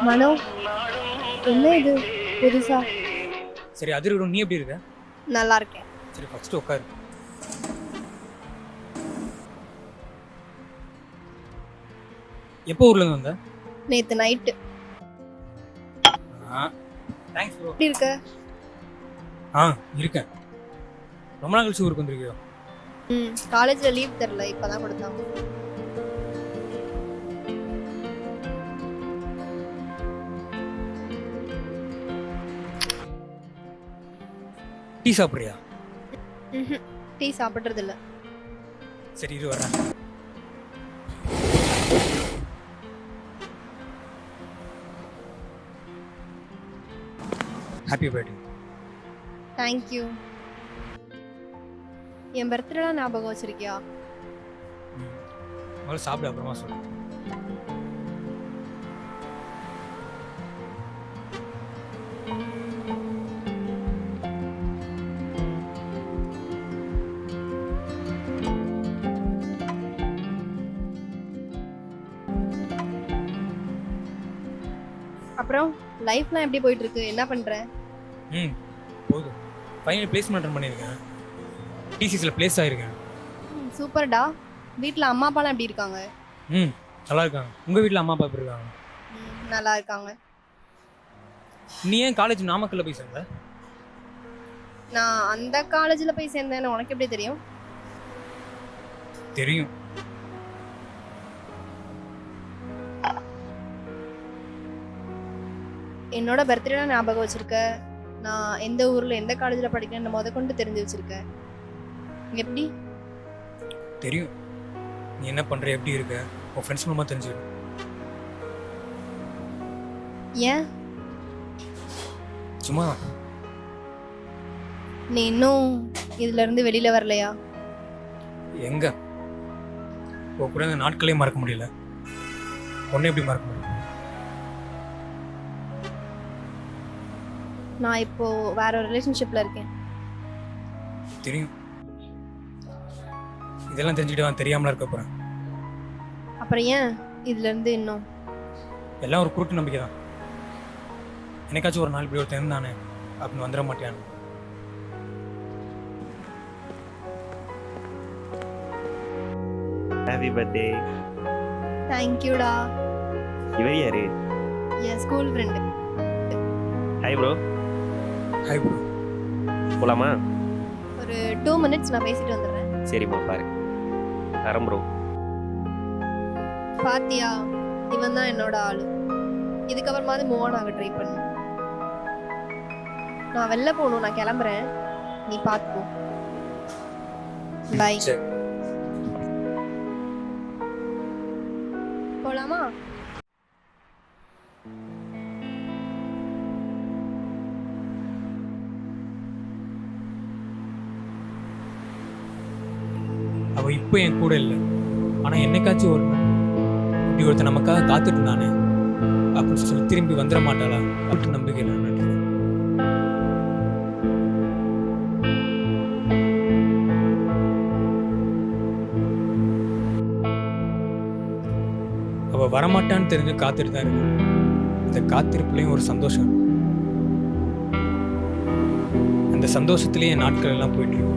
மனோ, என்ன இது புதுசா? சரி அது இருக்கட்டும், நீ எப்படி இருக்க? நல்லா இருக்கேன். சரி ஃபர்ஸ்ட் உட்காரு. எப்போ ஊர்ல இருந்து வந்த? நேத்து நைட்டு. Thanks bro. எப்படி இருக்க? இருக்கேன். ரொம்ப நாள் கழிச்சு ஊருக்கு வந்திருக்கியோ? காலேஜ்ல லீவ் தரல, இப்பதான் கொடுத்தாங்க. டீ சாப்பிட்றியா? டீ சாப்பிட்றது இல்ல. சரி இது வரேன். Happy birthday. தேங்க்யூ. என் பர்த்டேலாம் ஞாபகம் வச்சிருக்கியா? முதல்ல சாப்பிடு, அப்புறமா சொல்லு. அப்புறம் லைஃப்லாம் எப்படி போயிட்டு இருக்கு? என்ன பண்ற? போதும். ஃபைனல் பிளேஸ்மெண்ட் அட்டன் பண்ணியிருக்கேன். டிசிஸில் பிளேஸ் ஆகிருக்கேன். சூப்பர்டா. வீட்டில் அம்மா அப்பாலாம் எப்படி இருக்காங்க? நல்லா இருக்காங்க. உங்கள் வீட்டில் அம்மா அப்பா எப்படி இருக்காங்க? நல்லா இருக்காங்க. நீ ஏன் காலேஜ் நாமக்கல்ல போய் சேர்ந்த? நான் அந்த காலேஜில் போய் சேர்ந்தேன்னு உனக்கு எப்படி தெரியும்? தெரியும். என்னோட பர்த்டேலாம் ஞாபகம் வச்சிருக்க. நான் எந்த ஊர்ல எந்த காலேஜில் படிக்கிறேன்னு முத கொண்டு தெரிஞ்சு வச்சிருக்கேன். எப்படி? தெரியும். நீ என்ன பண்ற, எப்படி இருக்க, உன் ஃப்ரெண்ட்ஸ் மூலமா தெரிஞ்சுக்கணும். ஏன்? சும்மா. நீ இன்னும் இதுல இருந்து வெளியில வரலையா? எங்க உன் கூட இந்த நாட்களே மறக்க முடியல. ஒன்னே எப்படி மறக்க முடியும்? நான் இப்போ வேற ஒரு ரிலேஷன்ஷிப்ல இருக்கேன். தெரியும். இதெல்லாம் தெரிஞ்சுக்கிட்டு தெரியாமல இருக்க போறேன். அப்புறம் ஏன் இதுல இருந்து இன்னும்? எல்லாம் ஒரு குருட்டு நம்பிக்கை தான். என்னைக்காச்சும் ஒரு நாள் இப்படி ஒருத்தன் இருந்தானே அப்படின்னு வந்துட மாட்டேன். Happy birthday. தேங்க்யூடா. இவர் யாரு? என் school friend. Hi bro. Hi bro. போலாமா? ஒரு 2 minutes நான் பேசிட்டு வந்துடுறேன். சரிம்மா, பாரு. தரம் ப்ரோ. பாத்தியா, இவன் தான் என்னோட ஆளு. இதுக்கப்புறமாவது மூவ் ஆன் ஆக ட்ரை பண்ணு. நான் வெளில போகணும், நான் கிளம்புறேன். நீ பார்த்துக்கோ. பை. போலாமா? அவ இப்போ என் கூட இல்லை. ஆனா என்னைக்காச்சும் ஒரு நாள் இப்படி ஒருத்தன் நமக்காக காத்துட்டு இருந்தானே அப்படின்னு சொல்லி திரும்பி வந்துட மாட்டாளா அப்படின்னு நம்பிக்கை நான் நட்டுறேன். அவ வரமாட்டான்னு தெரிஞ்சு காத்துட்டு தான் இருக்கு. இந்த காத்திருப்புலையும் ஒரு சந்தோஷம். அந்த சந்தோஷத்திலேயே நாட்கள் எல்லாம் போயிட்டு இருக்கு.